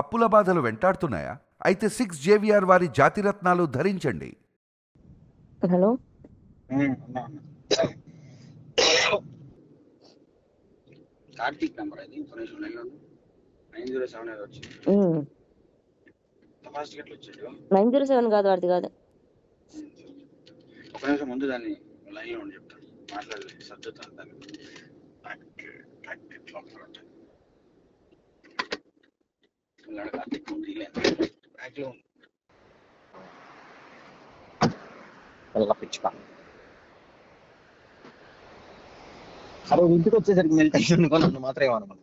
అప్పుల బాధలు వెంటాడుతున్నాయా? అయితే 6 జేవిఆర్ వారి జాతిరత్నాలు ధరించండి. హలో కార్తీక్ నెంబర్ అది ఇన్ఫర్మేషన్ 907 ఏదో వచ్చింది. ఫాస్ట్ ఎట్లా వచ్చాడు? 907 కాదు, వాడిది కాదు. ఒక నిమిషం ముందు దాన్ని లైన్ లో ఉండి చెప్తాను, మాట్లాడలేదు సర్దుతాను దాన్ని. కార్తీక్ ముందు బ్యాక్ లో పిచ్చుక అరే ఇంటికి వచ్చేసరికి నేను టెన్షన్ నన్ను మాత్రం ఏమన్నా.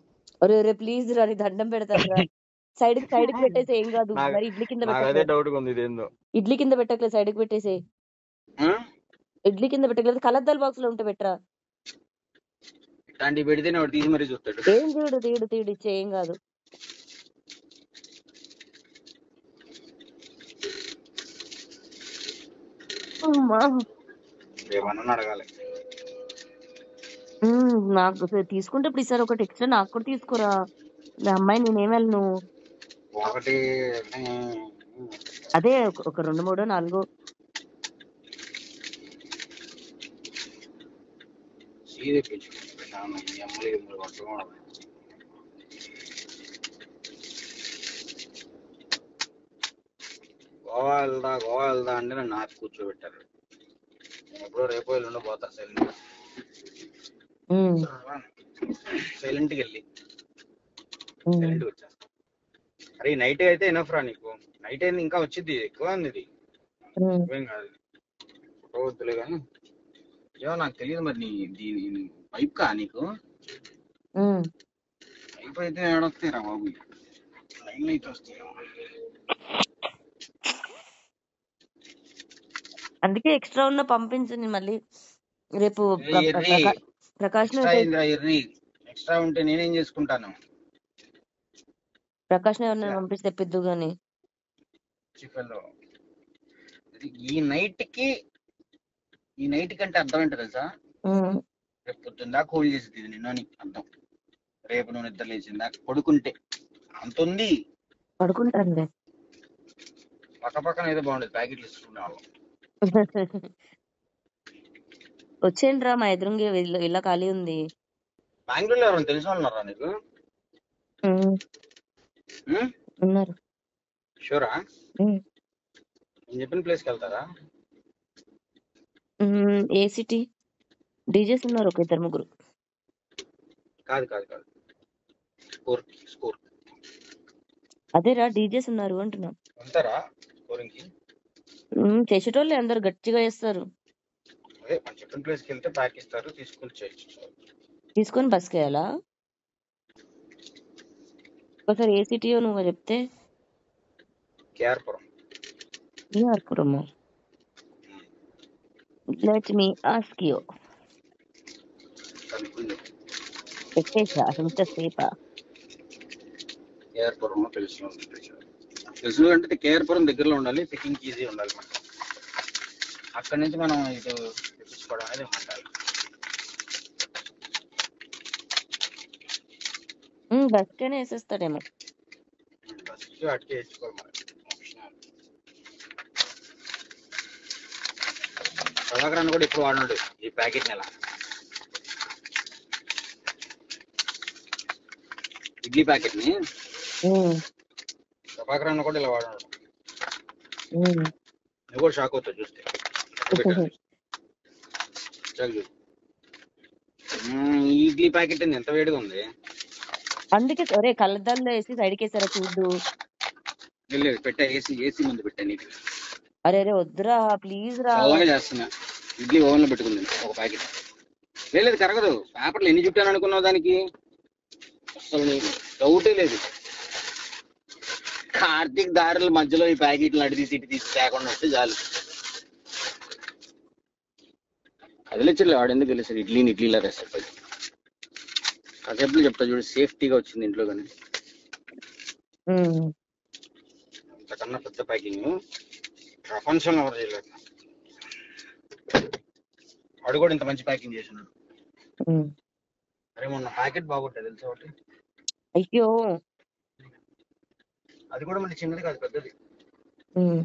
అరే రే ప్లీజ్ రా, నీ దండం పెడతాను రా. సైడ్ కి పెట్టేసి ఏం కాదు, మరి ఇడ్లీ కింద అదే డౌట్ ఉంది ఇదేందో. ఇడ్లీ కింద పెట్టకలేదు, సైడ్ కి పెట్టేసి. ఇడ్లీ కింద పెట్టకలేదు, కలద్దాల బాక్స్ లో ఉంటే పెట్టరా. ఇట్లాంటివి పెడితేనే వాడు తీసి మరీ చూస్తాడు. ఏం తీడు ఇచ్చే, ఏం కాదు. ఏమన్నా అడగాలి. నాకు తీసుకుంటే ఇప్పుడు ఈసారి ఒకటి ఎక్స్ట్రా నాకు కూడా తీసుకురా. అమ్మాయి నేనేం వెళ్ళను. ఒకటి అదే ఒక 2, 3, 4 గోవా వెళ్దా అంటే నన్ను నాకు కూర్చోబెట్టారు. నేను ఎప్పుడో రేపు ఎల్లుండో పోతా సైలెంట్కి వెళ్ళి సైలెంట్కి వచ్చేస్తా. అరే నైట్ అయితే ఎనఫ్ రా నీకు. నైట్ అయితే ఇంకా వచ్చింది, ఎక్కువ ఉంది ఇది, ఏం కాదు వద్దులే కానీ. ఏమో నాకు తెలియదు మరి దీని పైప్ కా నీకు పైప్ అయితే ఏడొస్తాయి రా బాబు, లైన్ అయితే వస్తాయి. అందుకే ఎక్స్ట్రా ఉన్న పంపించండి మళ్ళీ రేపు. ప్రకాష్ ఎక్స్ట్రా ఉంటే నేనేం చేసుకుంటాను? ప్రకాష్ ఎవరిని పంపిస్తే తెప్పిద్దు గాని. ఈ నైట్ కి అంటే అర్థం ఏంటో తెలుసా? రేపు పొద్దున్న దాకా హోల్డ్ చేసేది నిన్న అర్థం. రేపు నువ్వు నిద్ర లేచిందా పడుకుంటే అంత ఉంది. పడుకుంటాను పక్కన ఏదో బాగుండేది, ప్యాకెట్లు ఇస్తుకునే వాళ్ళం. వచ్చేయండి రా, మా ఎదురుంగి ఇలా ఖాళీ ఉంది. బెంగళూరులో ఎవరైనా తెలిసిన వాళ్ళు ఉన్నారా నీకు? ఉన్నారు. షూరా? నేను చెప్పిన ప్లేస్కి వెళ్తారా? ఏ సిటీ? డీజేస్ ఉన్నారు, ఒక 2, 3. కాదు స్కోర్. అదేరా డీజేస్ ఉన్నారు అంటున్నా. ఉంటారా స్కోరింగ్ కి? చేసేటోళ్ళే, అందరు గట్టిగా చేస్తారు. అదే మనం చెప్పిన ప్లేస్కి వెళ్తే ప్యాక్ ఇస్తారు, తీసుకొని బస్కి వెళ్ళాలా? ఒకసారి ఏ సిటీయో నువ్వు చెప్తే. KR Puram. Let me ask you. పెట్టేసా ఇంతసేపా? కేఆర్పురం తెలుసు అంటే కేఆర్పురం దగ్గరలో ఉండాలి, పికింగ్ ఈజీ ఉండాలి మనకి. అక్కడి నుంచి మనం ఇటు తెప్పించుకోవడం అనేది ఉండాలి. బస్కనే వేసేస్తాడేమో. బస్కి అటుకే వేసుకోవాలి మరి. ప్రభాకరాన్ని కూడా ఇప్పుడు వాడినాడు ఈ ప్యాకెట్ నెల. ఇడ్లీ ప్యాకెట్ ని ప్రభాకరాన్ని కూడా ఇలా వాడినాడు. నువ్వు కూడా షాక్ అవుతావు చూస్తే. ఈ ఇడ్లీ ప్యాకెట్ ఎంత వేడిగా ఉంది. అందుకే ఒరే కళ్ళద్దాల్లో వేసి సైడ్కి వేసారా చూడు. పెట్టా, ఏసీ ముందు పెట్టా నీకు. అరే వద్దురా ప్లీజ్ రా. అలాగే చేస్తున్నా. ఇడ్లీ ఓవెన్ లో పెట్టుకుంది ఒక ప్యాకెట్. లేదు కరగదు. పేపర్లు ఎన్ని చుట్టాను అనుకున్నావు దానికి? అసలు డౌటే లేదు. కార్తీక్ దారుల మధ్యలో ఈ ప్యాకెట్లు అడిగి తీసి తేకుండా వస్తే చాలు. కదిలిచ్చలే వాడు, ఎందుకు తెలిసారు ఇడ్లీలా రెసిపీ. కాసేపు చెప్తా చూడు, సేఫ్టీగా వచ్చింది ఇంట్లో. కానీ అంతకన్నా పెద్ద ప్యాకింగ్ ప్రపంచంలో ఎవరు చేయలేదు. వాడు కూడా ఇంత మంచి ప్యాకింగ్ చేసినాడు. అరే మొన్న ప్యాకెట్ బాగుంటుంది తెలుసా ఒకటి. అయ్యో అది కూడా మళ్ళీ చిన్నది కాదు, పెద్దది. ఉమ్.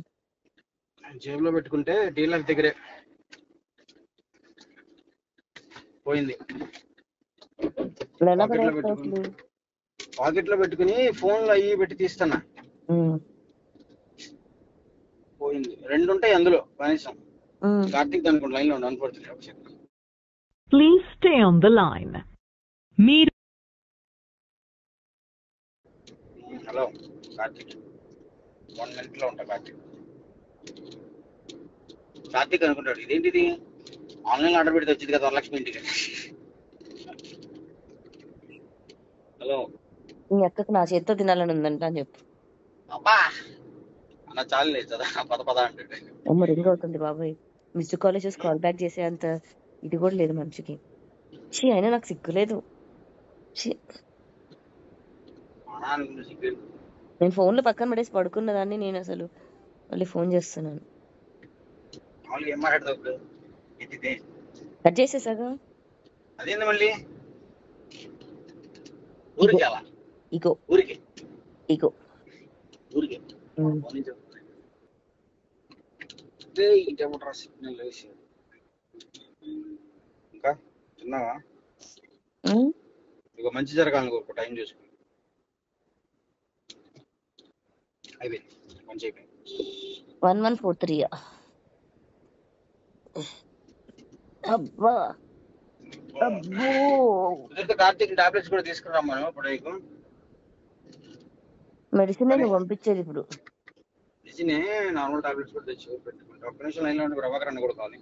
జేబులో పెట్టుకుంటే డీలర్ దగ్గరే పోయింది. ఇప్పుడు ఎలా పాకెట్లో పడేస్తావు పెట్టుకుని అసలు? పాకెట్లో పెట్టుకుని ఫోన్లో అయ్యి పెట్టి తీస్తున్నా, ఉమ్. పోయింది. 2 ఉంటాయి అందులో కనీసం. ఉమ్. కార్తీక్ అనుకోండి, లైన్ లో ఉండి అనుకోవచ్చు. ఒకసారి Please stay on the line. మీరు హలో కార్తీక్, 1 minute లో ఉంటా. కార్తీక్ అనుకుంటాడు ఇదేంటిది ఆన్లైన్ ఆర్డర్ పెడితే వచ్చింది కదా వరలక్ష్మి ఇంటికి. హలో, నీ అక్కకు నా చేత్తో తినాలని ఉందంట అని చెప్పు. అబ్బా అన్న చాలు లేదు కదా, పద అంటే. అమ్మ రింగ్ అవుతుంది బాబాయ్. మిస్డ్ కాల్ చూసి కాల్ బ్యాక్ చేసే అంత ఇది కూడా లేదు మనిషికి. అయినా నాకు సిగ్గులేదు. నేను ఫోన్లో పక్కన పడేసి పడుకున్న దాన్ని నేను అసలు మళ్ళీ ఫోన్ చేస్తున్నాను. ఏం మాట్లాడతావు? కట్ చేసేసాగా. అదేంది మళ్ళీ ఊరికి అలా ఇగో ఊరికి ఇగో ఊరికి సిగ్నల్ వేసి ఇంకా తిన్నావా? ఇక మంచి జరగాలి, ఒక టైం చూసుకుని. అయిపోయింది, మంచి అయిపోయింది. 1143. అబ్బా అబ్బో. కార్తీక్ టాబ్లెట్స్ కూడా తీసుకురామ్మా ఇప్పుడు. నీకు మెడిసిన్ నువ్వు పంపించేది ఇప్పుడు. మెడిసిన్ నార్మల్ టాబ్లెట్స్ కూడా తెచ్చి పెట్టుకుంటా. ఒక్క నిమిషం లైన్ లో ఉండి ప్రభాకర్ కూడా కావాలి.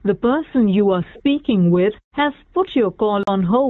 The person you are speaking with has put your call on hold.